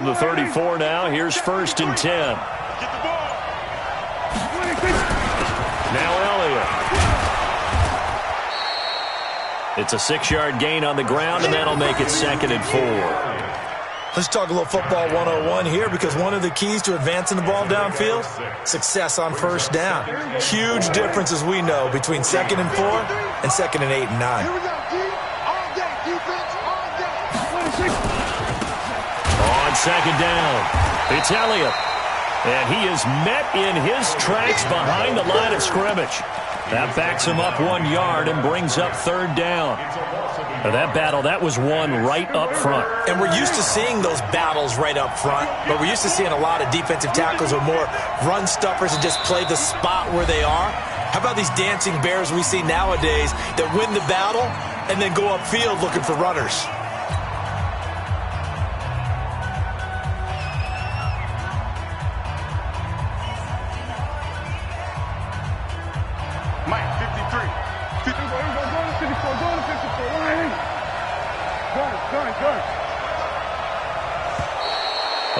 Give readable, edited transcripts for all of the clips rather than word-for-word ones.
The 34 now. Here's 1st and 10. Now Elliott. It's a 6-yard gain on the ground, and that'll make it 2nd and 4. Let's talk a little football 101 here, because one of the keys to advancing the ball downfield, success on 1st down. Huge difference, as we know, between 2nd and 4 and 2nd and 8 and 9. On 2nd down, it's Elliott. And he is met in his tracks behind the line of scrimmage. That backs him up 1 yard and brings up 3rd down. Now that battle, that was won right up front. And we're used to seeing those battles right up front, but we're used to seeing a lot of defensive tackles or more run stuffers and just play the spot where they are. How about these dancing bears we see nowadays that win the battle and then go upfield looking for runners?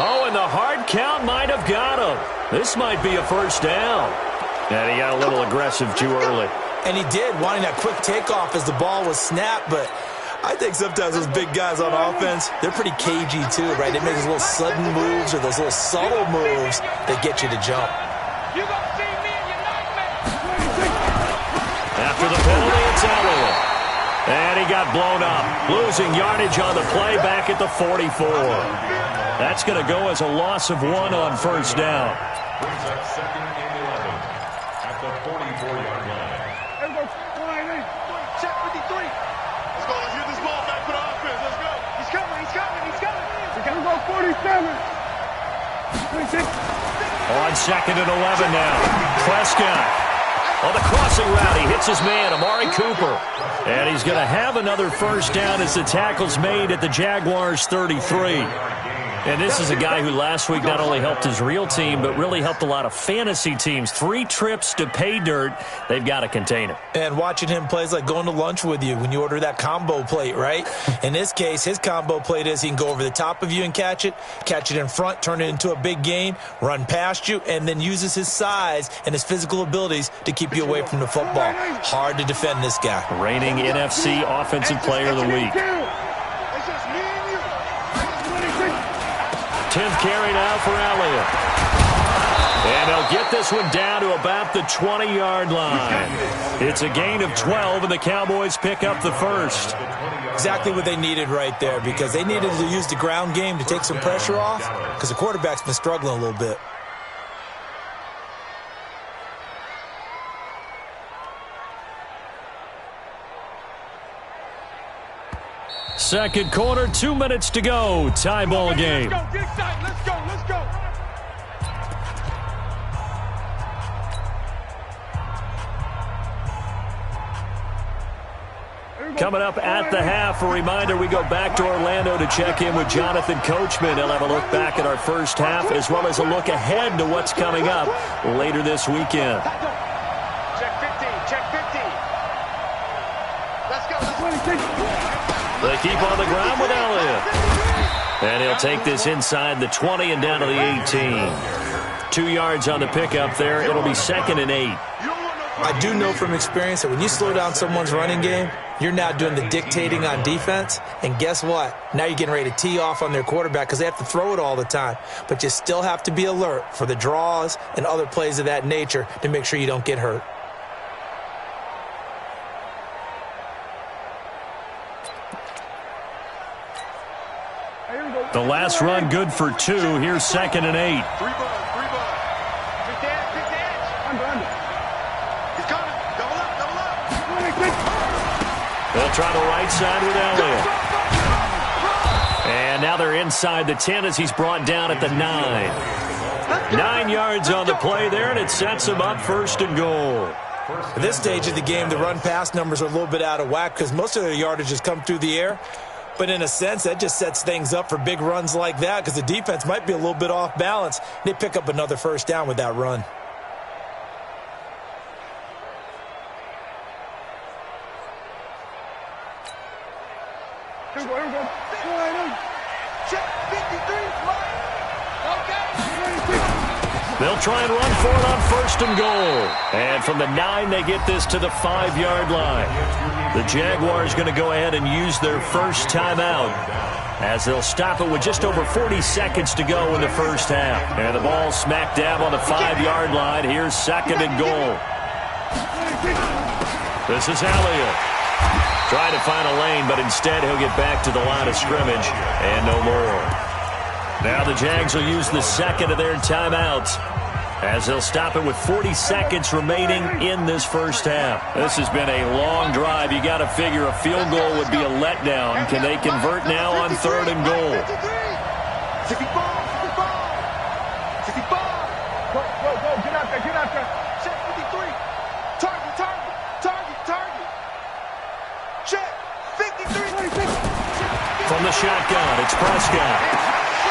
Oh, and the hard count might have got him. This might be a 1st down. And he got a little aggressive too early. And he did, wanting that quick takeoff as the ball was snapped, but I think sometimes those big guys on offense, they're pretty cagey too, right? They make those little sudden moves or those little subtle moves that get you to jump. You gonna see me in your nightmare. After the penalty, it's Elliott. And he got blown up, losing yardage on the play back at the 44. That's going to go as a loss of 1 on 1st down. Brings up 2nd and 11 at the 44-yard line. Check 53. Let's go. Let's get this ball back for the offense. Let's go. He's coming. He's coming. He's coming. We're going to go 47. On 2nd and 11 now. Prescott. On the crossing route, he hits his man, Amari Cooper. And he's going to have another 1st down as the tackle's made at the Jaguars' 33. And this is a guy who last week not only helped his real team, but really helped a lot of fantasy teams. 3 trips to pay dirt. They've got to contain him. And watching him play is like going to lunch with you when you order that combo plate, right? In this case, his combo plate is he can go over the top of you and catch it in front, turn it into a big gain, run past you, and then uses his size and his physical abilities to keep you away from the football. Hard to defend this guy. Reigning NFC Offensive Player of the Week. 10th carry now for Elliott. And they'll get this one down to about the 20-yard line. It's a gain of 12, and the Cowboys pick up the 1st. Exactly what they needed right there, because they needed to use the ground game to take some pressure off, because the quarterback's been struggling a little bit. Second quarter, 2 minutes to go. Tie ball game. Let's go. Get excited. Let's go. Let's go. Coming up at the half, a reminder, we go back to Orlando to check in with Jonathan Coachman. He'll have a look back at our first half as well as a look ahead to what's coming up later this weekend. Check 50. Check 50. Let's go. They keep on the ground with Elliott. And he'll take this inside the 20 and down to the 18. 2 yards on the pickup there. It'll be 2nd and 8. I do know from experience that when you slow down someone's running game, you're now doing the dictating on defense. And guess what? Now you're getting ready to tee off on their quarterback because they have to throw it all the time. But you still have to be alert for the draws and other plays of that nature to make sure you don't get hurt. The last run good for 2. Here's 2nd and 8. Free ball. Big dash. Under. He's coming. Double up. They'll try the right side with Elliott. And now they're inside the 10 as he's brought down at the 9. 9 yards on the play there, and it sets him up 1st and goal. At this stage of the game, the run-pass numbers are a little bit out of whack because most of their yardage has come through the air. But in a sense, that just sets things up for big runs like that because the defense might be a little bit off balance. They pick up another 1st down with that run. Check 53. They'll try and run for it on 1st and goal. And from the 9, they get this to the 5-yard line. The Jaguars going to go ahead and use their first timeout as they'll stop it with just over 40 seconds to go in the first half. And the ball smack dab on the 5-yard line. Here's 2nd and goal. This is Elliott. Trying to find a lane, but instead he'll get back to the line of scrimmage and no more. Now the Jags will use the 2nd of their timeouts as they'll stop it with 40 seconds remaining in this first half. This has been a long drive. You got to figure a field goal would be a letdown. Can they convert now on 3rd and goal? 65. Go, get out there. Check 53. Target. Check 53. From the shotgun, it's Prescott.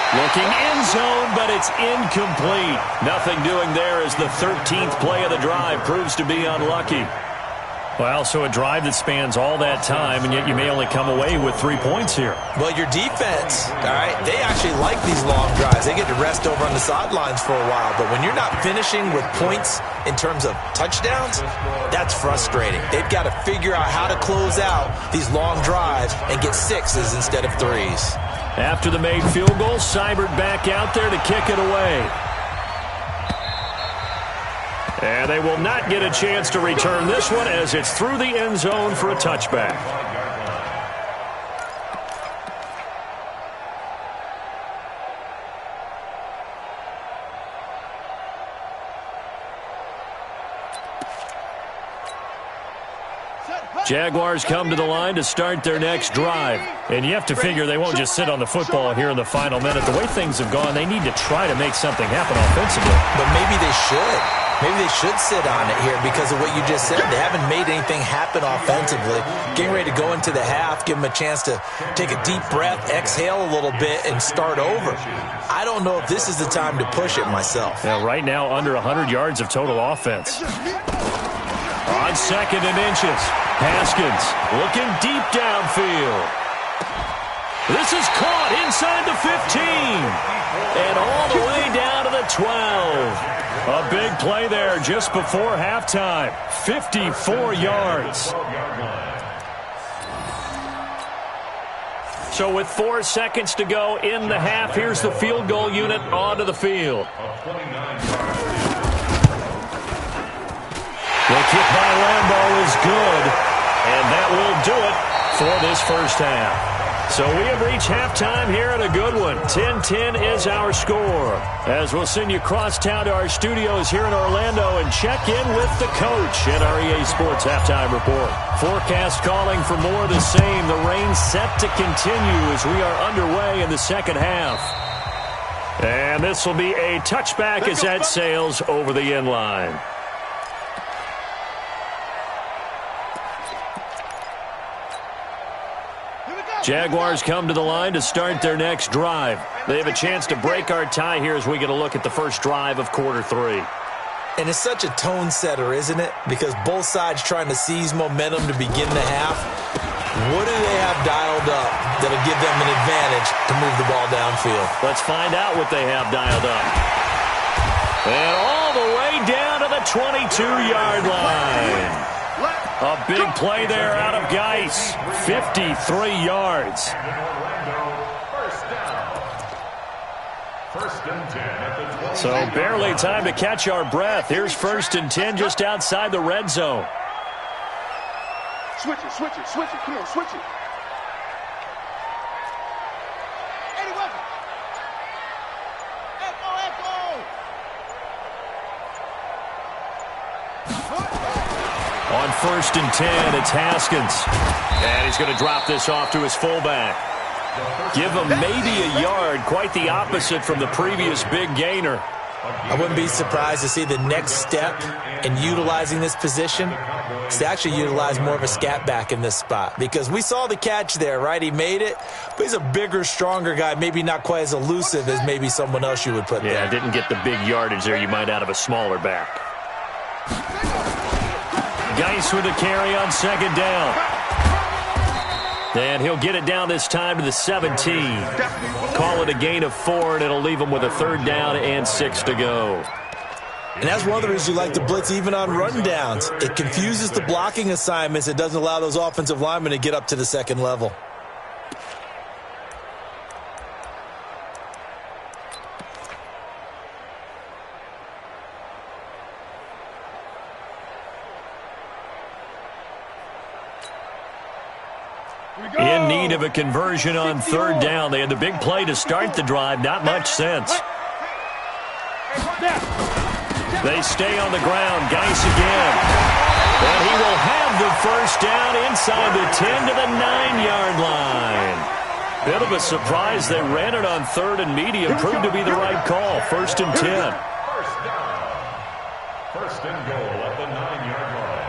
Looking end zone, but it's incomplete. Nothing doing there as the 13th play of the drive proves to be unlucky. Well, so a drive that spans all that time, and yet you may only come away with 3 points here. Well, your defense, all right, they actually like these long drives. They get to rest over on the sidelines for a while. But when you're not finishing with points in terms of touchdowns, that's frustrating. They've got to figure out how to close out these long drives and get 6s instead of 3s. After the made field goal, Seibert back out there to kick it away. And they will not get a chance to return this one as it's through the end zone for a touchback. Jaguars come to the line to start their next drive. And you have to figure they won't just sit on the football here in the final minute. The way things have gone, they need to try to make something happen offensively. But maybe they should. Maybe they should sit on it here because of what you just said. They haven't made anything happen offensively. Getting ready to go into the half, give them a chance to take a deep breath, exhale a little bit, and start over. I don't know if this is the time to push it myself. Yeah, right now under 100 yards of total offense. On 2nd and inches, Haskins looking deep downfield. This is caught inside the 15 and all the way down to the 12. A big play there just before halftime. 54 yards. So with 4 seconds to go in the half, here's the field goal unit onto the field. The kick by Lambeau is good, and that will do it for this first half. So we have reached halftime here at a good one. 10-10 is our score. As we'll send you across town to our studios here in Orlando and check in with the coach at our EA Sports Halftime Report. Forecast calling for more of the same. The rain set to continue as we are underway in the second half. And this will be a touchback as that sails over the end line. Jaguars come to the line to start their next drive. They have a chance to break our tie here as we get a look at the first drive of quarter 3. And it's such a tone setter, isn't it? Because both sides trying to seize momentum to begin the half. What do they have dialed up that'll give them an advantage to move the ball downfield? Let's find out what they have dialed up. And all the way down to the 22-yard line. A big play there out of Geis. 53 yards. So barely time to catch our breath. Here's 1st and 10 just outside the red zone. Switch it. Come on, switch it. Eddie Wilson. On 1st and 10, it's Haskins. And he's going to drop this off to his fullback. Give him maybe a yard, quite the opposite from the previous big gainer. I wouldn't be surprised to see the next step in utilizing this position is to actually utilize more of a scat back in this spot. Because we saw the catch there, right? He made it, but he's a bigger, stronger guy, maybe not quite as elusive as maybe someone else you would put there. Yeah, didn't get the big yardage there you might out of a smaller back. Geis with a carry on 2nd down. And he'll get it down this time to the 17. Call it a gain of 4, and it'll leave him with a 3rd down and 6 to go. And that's one of the reasons you like to blitz even on rundowns. It confuses the blocking assignments. It doesn't allow those offensive linemen to get up to the second level. In need of a conversion on third down. They had the big play to start the drive. Not much sense. They stay on the ground. Geis again. And he will have the first down inside the 10 to the 9-yard line. Bit of a surprise. They ran it on third and medium. Proved to be the right call. 1st and 10. First down. 1st and goal at the 9-yard line.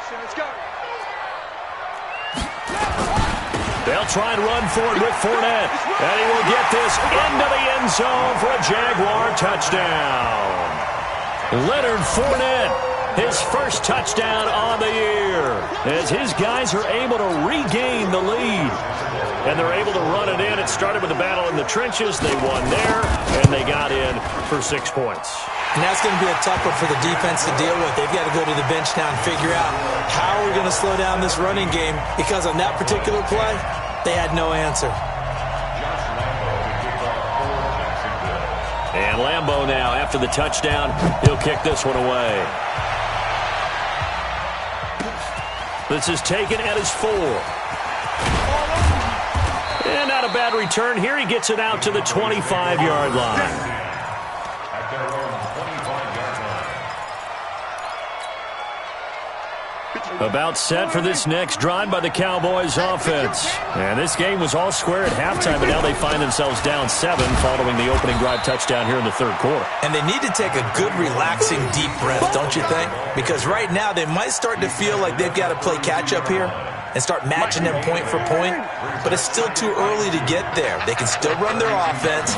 Let's go. They'll try and run for it with Fournette. And he will get this into the end zone for a Jaguar touchdown. Leonard Fournette, his first touchdown on the year, as his guys are able to regain the lead. And they're able to run it in. It started with a battle in the trenches. They won there, and they got in for 6 points. And that's going to be a tough one for the defense to deal with. They've got to go to the bench now and figure out how we're going to slow down this running game, because on that particular play, they had no answer. And Lambeau now, after the touchdown, he'll kick this one away. This is taken at his 4. And not a bad return here. He gets it out to the 25-yard line. About set for this next drive by the Cowboys offense. And this game was all square at halftime, but now they find themselves down 7 following the opening drive touchdown here in the third quarter. And they need to take a good, relaxing, deep breath, don't you think? Because right now they might start to feel like they've got to play catch-up here and start matching them point for point, but it's still too early to get there. They can still run their offense.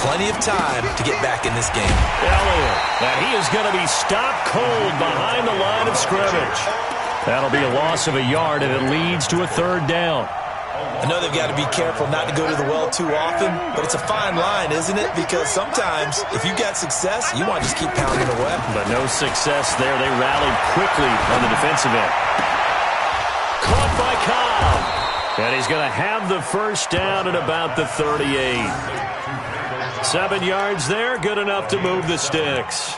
Plenty of time to get back in this game. Elliott, and he is going to be stopped cold behind the line of scrimmage. That'll be a loss of a yard, and it leads to a third down. I know they've got to be careful not to go to the well too often, but it's a fine line, isn't it? Because sometimes, if you got success, you want to just keep pounding away. But no success there. They rallied quickly on the defensive end. Caught by Cobb. And he's going to have the first down at about the 38. 7 yards there, good enough to move the sticks.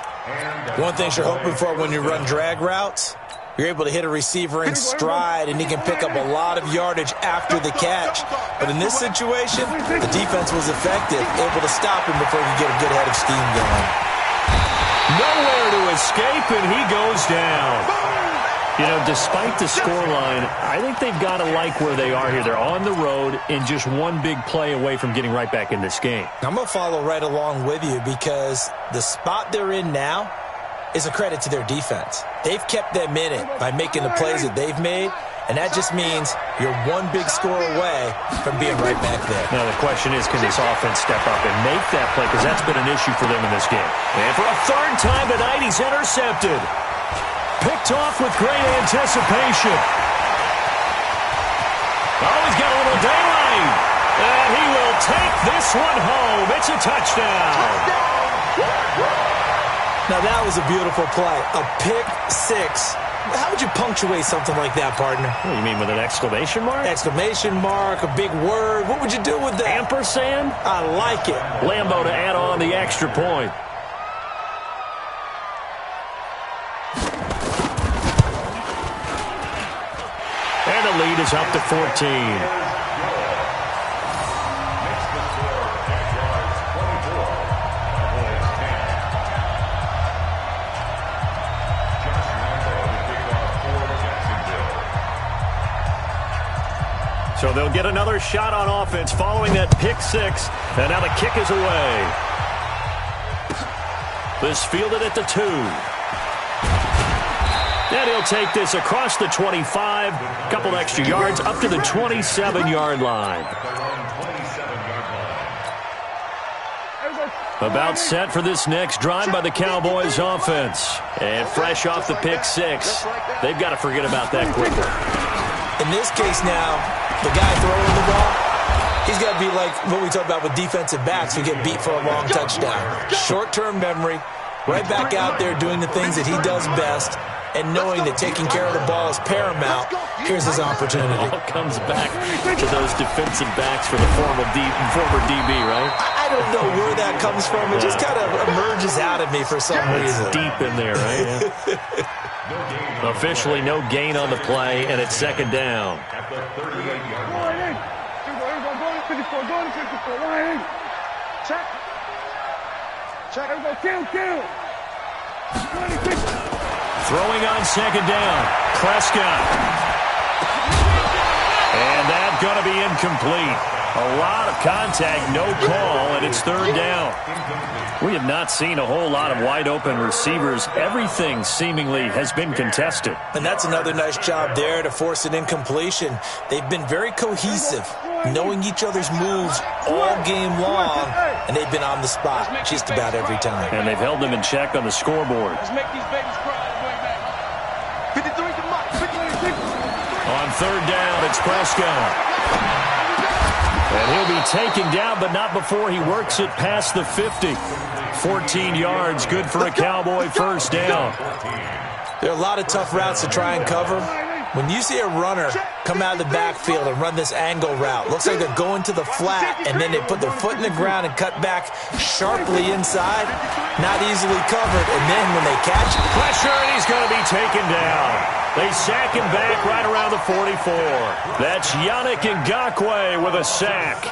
One thing you're hoping for when you run drag routes, you're able to hit a receiver in stride, and he can pick up a lot of yardage after the catch. But in this situation, the defense was effective, able to stop him before he could get a good head of steam going. Nowhere to escape, and he goes down. You know, despite the scoreline, I think they've got to like where they are here. They're on the road and just one big play away from getting right back in this game. I'm going to follow right along with you, because the spot they're in now is a credit to their defense. They've kept them in it by making the plays that they've made, and that just means you're one big score away from being right back there. Now the question is, can this offense step up and make that play? Because that's been an issue for them in this game. And for a third time tonight, he's intercepted. Picked off with great anticipation. Oh, he's got a little daylight. And he will take this one home. It's a touchdown. Now that was a beautiful play. A pick six. How would you punctuate something like that, partner? What, you mean with an exclamation mark? Exclamation mark, a big word. What would you do with that? Ampersand? I like it. Lambeau to add on the extra point. And the lead is up to 14. So they'll get another shot on offense following that pick six. And now the kick is away. This fielded at the 2. And he'll take this across the 25. Couple extra yards up to the 27-yard line. About set for this next drive by the Cowboys offense. And fresh off the pick six, they've got to forget about that quickly. In this case now, the guy throwing the ball, he's got to be like what we talk about with defensive backs who get beat for a long touchdown. Short-term memory, right back out there doing the things that he does best, and knowing that taking care of the ball is paramount. Here's his opportunity. It all comes back to those defensive backs for the former DB, right? I don't know where that comes from. It just kind of emerges out of me for some reason. It's deep in there, right? Yeah. Officially no gain on the play, and it's second down. At the 38-yard line. Check. Kill. Throwing on second down, Prescott. And that's going to be incomplete. A lot of contact, no call, and it's third down. We have not seen a whole lot of wide-open receivers. Everything seemingly has been contested. And that's another nice job there to force an incompletion. They've been very cohesive, knowing each other's moves all game long, and they've been on the spot just about every time. And they've held them in check on the scoreboard. Let's make these babies cry all the way back. 53 to Mike. 56. On third down, it's Prescott. And he'll be taken down, but not before he works it past the 50. 14 yards, good for a Cowboy first down. There are a lot of tough routes to try and cover. When you see a runner come out of the backfield and run this angle route, looks like they're going to the flat, and then they put their foot in the ground and cut back sharply inside. Not easily covered, and then when they catch it, Pressure, and he's going to be taken down. They sack him back right around the 44. That's Yannick Ngakoue with a sack.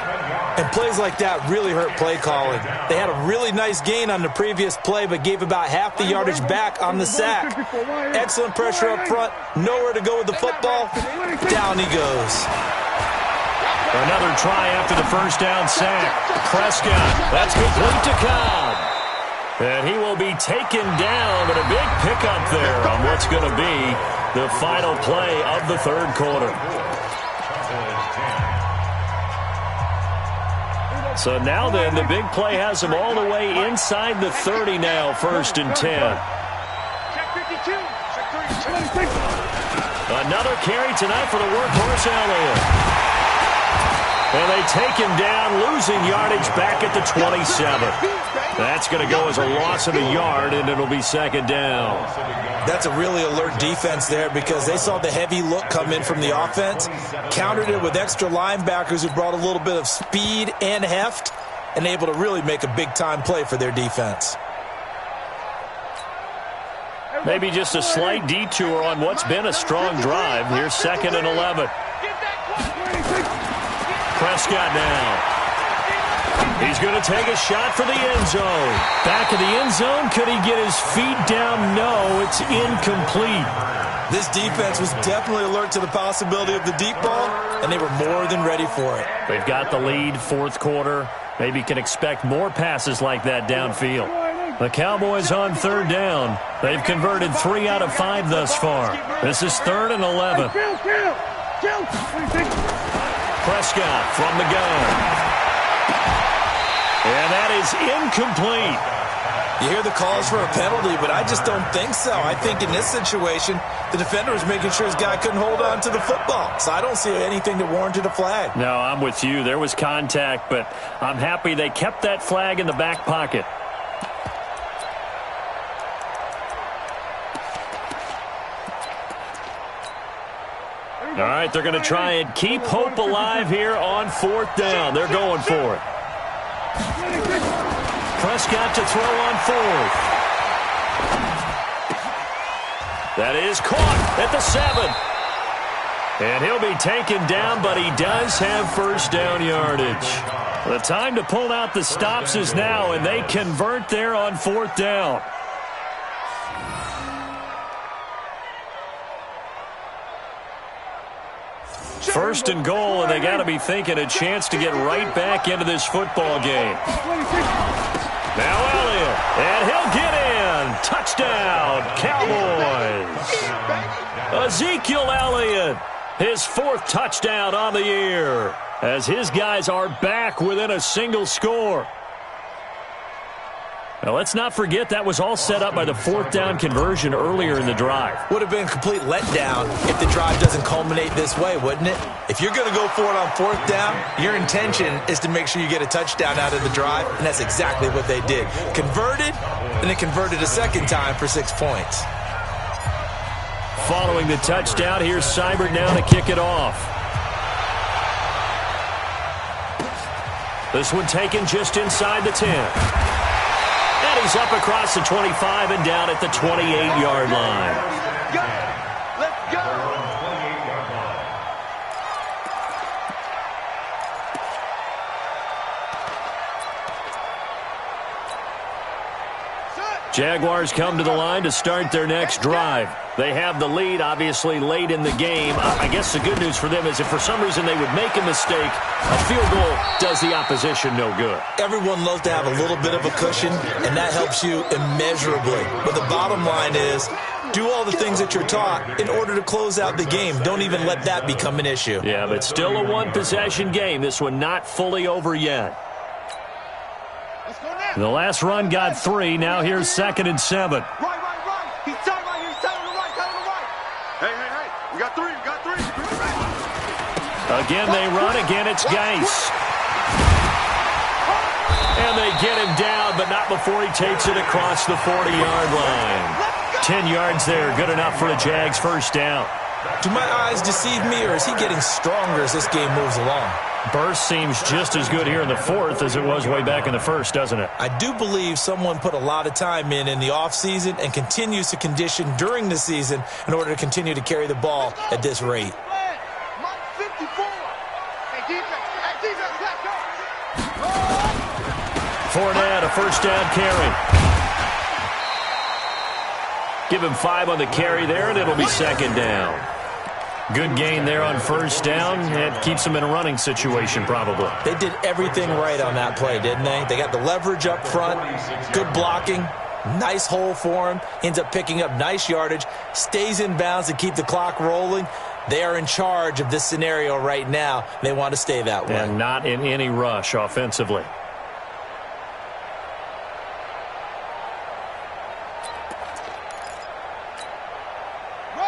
and plays like that really hurt play calling. They had a really nice gain on the previous play, but gave about half the yardage back on the sack. Excellent pressure up front, nowhere to go with the football. Down he goes. Another try after the first down sack. Prescott, that's complete to Cobb. And he will be taken down, but a big pickup there on what's going to be the final play of the third quarter. So now then, the big play has him all the way inside the 30 now, 1st and 10. Another carry tonight for the workhorse Elliott. And they take him down, losing yardage back at the 27. That's going to go as a loss of a yard, and it'll be second down. That's a really alert defense there because they saw the heavy look come in from the offense, countered it with extra linebackers who brought a little bit of speed and heft, and able to really make a big-time play for their defense. Maybe just a slight detour on what's been a strong drive. Here's 2nd and 11. Prescott now. He's going to take a shot for the end zone. Back of the end zone. Could he get his feet down? No, it's incomplete. This defense was definitely alert to the possibility of the deep ball, and they were more than ready for it. They've got the lead, 4th quarter. Maybe can expect more passes like that downfield. The Cowboys on 3rd down. They've converted 3 out of 5 thus far. This is 3rd and 11. Prescott from the gun. And that is incomplete. You hear the calls for a penalty, but I just don't think so. I think in this situation, the defender was making sure his guy couldn't hold on to the football. So I don't see anything that warranted a flag. No, I'm with you. There was contact, but I'm happy they kept that flag in the back pocket. All right, they're going to try and keep hope alive here on 4th down. They're going for it. Prescott to throw on 4th. That is caught at the 7. And he'll be taken down, but he does have first down yardage. The time to pull out the stops is now, and they convert there on 4th down. First and goal, and they got to be thinking a chance to get right back into this football game. Now Elliott, and he'll get in. Touchdown, Cowboys. Ezekiel Elliott, his 4th touchdown on the year, as his guys are back within a single score. Now, let's not forget that was all set up by the 4th down conversion earlier in the drive. Would have been a complete letdown if the drive doesn't culminate this way, wouldn't it? If you're going to go for it on 4th down, your intention is to make sure you get a touchdown out of the drive, and that's exactly what they did. Converted, and it converted a second time for 6 points. Following the touchdown, here's Seibert now to kick it off. This one taken just inside the 10. And he's up across the 25 and down at the 28-yard line. Let's go. Jaguars come to the line to start their next drive. They have the lead, obviously, late in the game. I guess the good news for them is if for some reason they would make a mistake, a field goal does the opposition no good. Everyone loves to have a little bit of a cushion, and that helps you immeasurably. But the bottom line is, do all the things that you're taught in order to close out the game. Don't even let that become an issue. Yeah, but still a one-possession game. This one not fully over yet. The last run got 3. Now here's 2nd and 7. Right. He's tight right here. He's tight on the right. Hey. We got 3. Again, they run. Again, it's Geis. And they get him down, but not before he takes it across the 40-yard line. 10 yards there. Good enough for a Jags first down. Do my eyes deceive me, or is he getting stronger as this game moves along? Burst seems just as good here in the 4th as it was way back in the 1st, doesn't it? I do believe someone put a lot of time in the offseason and continues to condition during the season in order to continue to carry the ball at this rate. Fournette, a first down carry. Give him 5 on the carry there, and it'll be 2nd down. Good gain there on first down. It keeps them in a running situation, probably. They did everything right on that play, didn't they? They got the leverage up front, good blocking, nice hole for him, ends up picking up nice yardage, stays in bounds to keep the clock rolling. They are in charge of this scenario right now. They want to stay that way. And not in any rush offensively.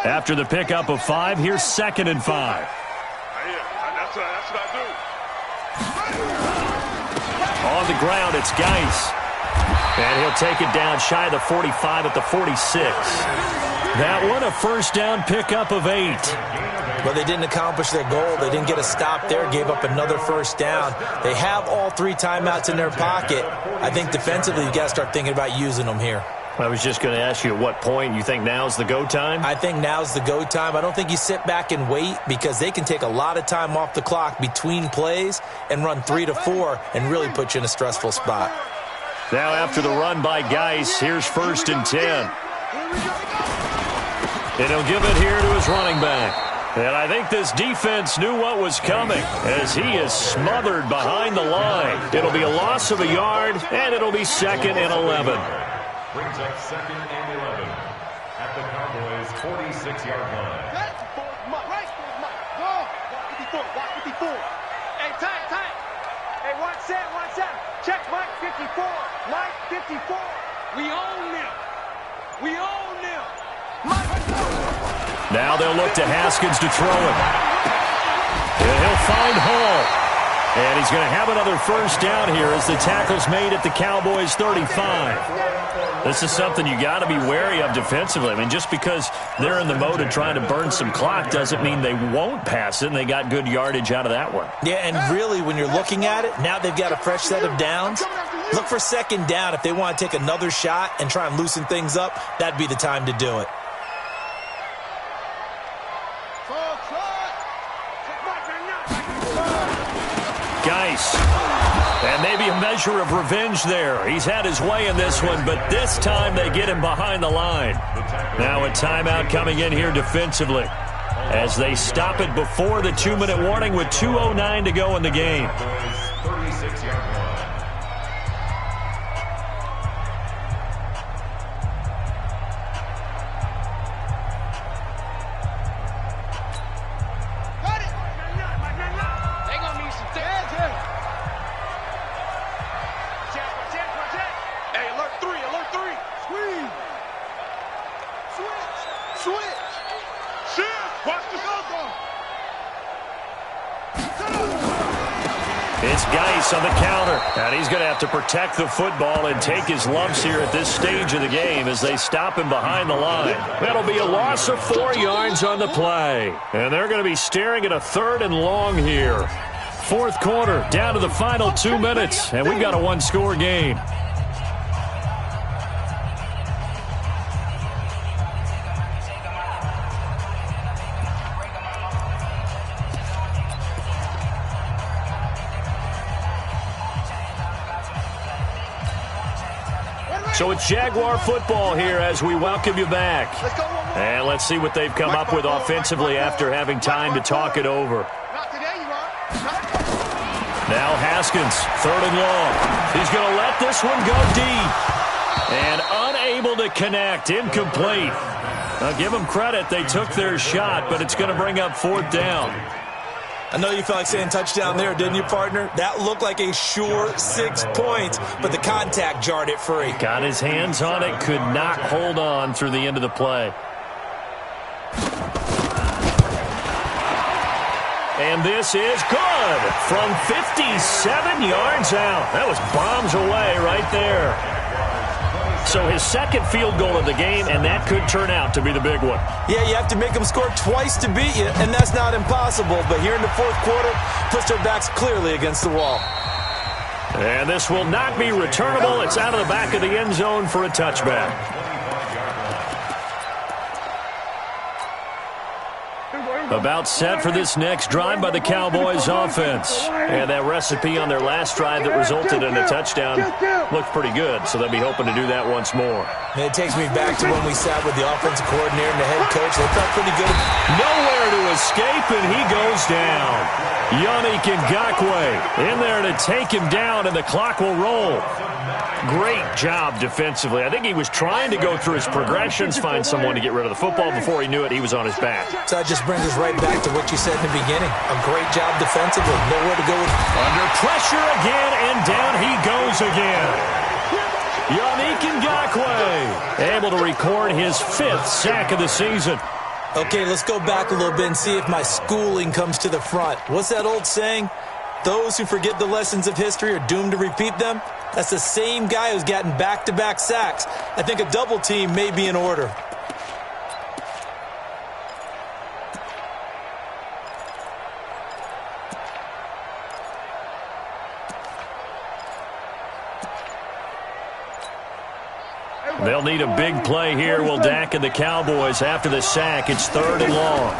After the pickup of 5, here's 2nd and 5. That's what I do. On the ground, it's Geis. And he'll take it down shy of the 45 at the 46. That one, a first down pickup of 8. Well, they didn't accomplish their goal. They didn't get a stop there, gave up another first down. They have all 3 timeouts in their pocket. I think defensively, you've got to start thinking about using them here. I was just going to ask you at what point you think now's the go time? I think now's the go time. I don't think you sit back and wait because they can take a lot of time off the clock between plays and run 3 to 4 and really put you in a stressful spot. Now after the run by Geis, here's 1st and 10. And he'll give it here to his running back. And I think this defense knew what was coming as he is smothered behind the line. It'll be a loss of a yard, and it'll be 2nd and 11. Brings up 2nd and 11 at the Cowboys' 46-yard line. Watch 54. Hey, tight. Hey, watch that. Check Mike 54. Mike 54. We own them. Now they'll look to Haskins to throw it. And he'll find Hall. And he's going to have another first down here as the tackle's made at the Cowboys' 35. This is something you got to be wary of defensively. I mean, just because they're in the mode of trying to burn some clock doesn't mean they won't pass it, and they got good yardage out of that one. Yeah, and really, when you're looking at it, now they've got a fresh set of downs. Look for 2nd down. If they want to take another shot and try and loosen things up, that'd be the time to do it. Geis. And maybe a measure of revenge there. He's had his way in this one, but this time they get him behind the line. Now a timeout coming in here defensively as they stop it before the 2-minute warning with 2:09 to go in the game. 36-yard line. Hey, alert 3. Rice on the counter. And he's going to have to protect the football and take his lumps here at this stage of the game as they stop him behind the line. That'll be a loss of 4 yards on the play. And they're going to be staring at a 3rd and long here. Fourth quarter, down to the final 2 minutes, and we've got a one-score game. So it's Jaguar football here as we welcome you back. And let's see what they've come up with offensively after having time to talk it over. Now Haskins, 3rd and long. He's going to let this one go deep. And unable to connect, incomplete. I'll give them credit, they took their shot, but it's going to bring up 4th down. I know you felt like saying touchdown there, didn't you, partner? That looked like a sure 6 points, but the contact jarred it free. Got his hands on it, could not hold on through the end of the play. And this is good from 57 yards out. That was bombs away right there. So his second field goal of the game, and that could turn out to be the big one. Yeah, you have to make them score twice to beat you, and that's not impossible. But here in the fourth quarter, puts their backs clearly against the wall. And this will not be returnable. It's out of the back of the end zone for a touchback. About set for this next drive by the Cowboys offense. And that recipe on their last drive that resulted in a touchdown looked pretty good, so they'll be hoping to do that once more. And it takes me back to when we sat with the offensive coordinator and the head coach. They felt pretty good. Nowhere to escape, and he goes down. Yannick Ngakoue in there to take him down, and the clock will roll. Great job defensively. I think he was trying to go through his progressions, find someone to get rid of the football. Before he knew it, he was on his back. So that just brings us right back to what you said in the beginning. A great job defensively. Nowhere to go with. Under pressure again, and down he goes again. Yannick Ngakoue able to record his 5th sack of the season. Okay, let's go back a little bit and see if my schooling comes to the front. What's that old saying? Those who forget the lessons of history are doomed to repeat them. That's the same guy who's gotten back-to-back sacks. I think a double team may be in order. They'll need a big play here. Will Dak and the Cowboys after the sack. It's 3rd and long.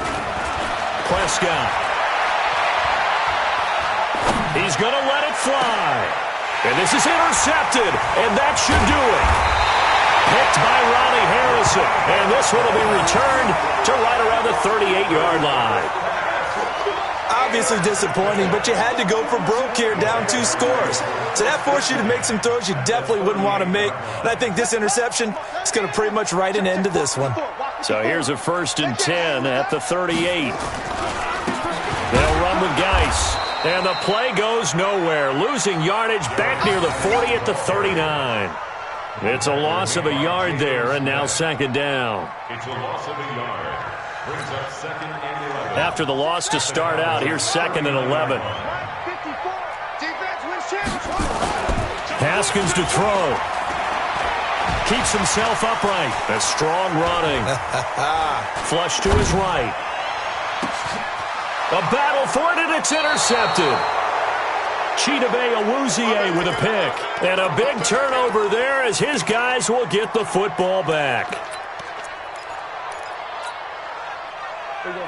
Prescott. He's going to let it fly. And this is intercepted, and that should do it. Picked by Ronnie Harrison, and this one will be returned to right around the 38-yard line. Obviously disappointing, but you had to go for broke here, down 2 scores. So that forced you to make some throws you definitely wouldn't want to make. And I think this interception is going to pretty much write an end to this one. So here's a 1st and 10 at the 38. They'll run with Geis. And the play goes nowhere. Losing yardage back near the 40 at the 39. It's a loss of a yard there, and now 2nd down. It's a loss of a yard. Brings up 2nd and 11. After the loss to start out, here's 2nd and 11. Haskins to throw. Keeps himself upright. A strong running. Flush to his right. A battle for it, and it's intercepted. Chidobe Awuzie with a pick. And a big turnover there as his guys will get the football back.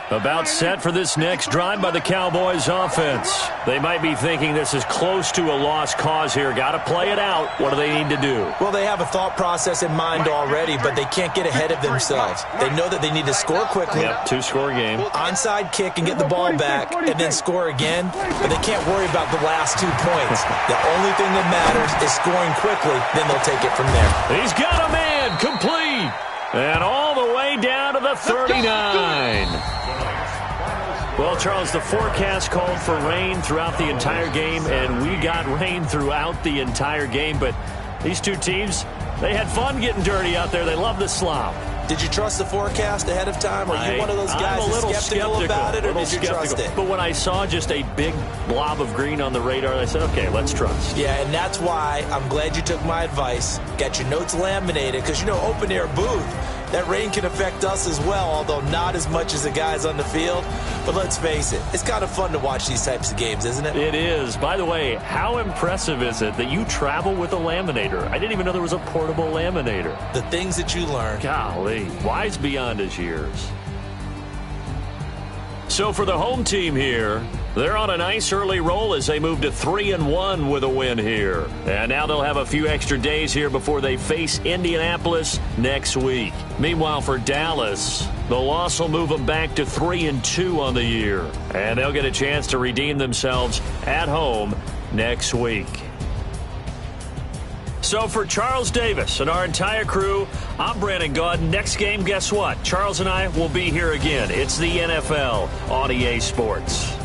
About set for this next drive by the Cowboys offense. They might be thinking this is close to a lost cause here. Got to play it out. What do they need to do? Well, they have a thought process in mind already, but they can't get ahead of themselves. They know that they need to score quickly. Yep, 2-score game. Onside kick and get the ball back and then score again, but they can't worry about the last 2 points. The only thing that matters is scoring quickly, then they'll take it from there. He's got a man, complete. And all the way down to the 39. Well, Charles, the forecast called for rain throughout the entire game, and we got rain throughout the entire game. But these two teams, they had fun getting dirty out there. They love the slop. Did you trust the forecast ahead of time? Are you one of those guys I'm a little skeptical about it, or did you trust it? But when I saw just a big blob of green on the radar, I said, okay, let's trust. Yeah, and that's why I'm glad you took my advice. Got your notes laminated, because, open air booth, that rain can affect us as well, although not as much as the guys on the field. But let's face it, it's kind of fun to watch these types of games, isn't it? It is. By the way, how impressive is it that you travel with a laminator? I didn't even know there was a portable laminator. The things that you learn. Golly, wise beyond his years. So for the home team here, they're on a nice early roll as they move to 3-1 with a win here. And now they'll have a few extra days here before they face Indianapolis next week. Meanwhile, for Dallas, the loss will move them back to 3-2 on the year. And they'll get a chance to redeem themselves at home next week. So for Charles Davis and our entire crew, I'm Brandon Gaudin. Next game, guess what? Charles and I will be here again. It's the NFL on EA Sports.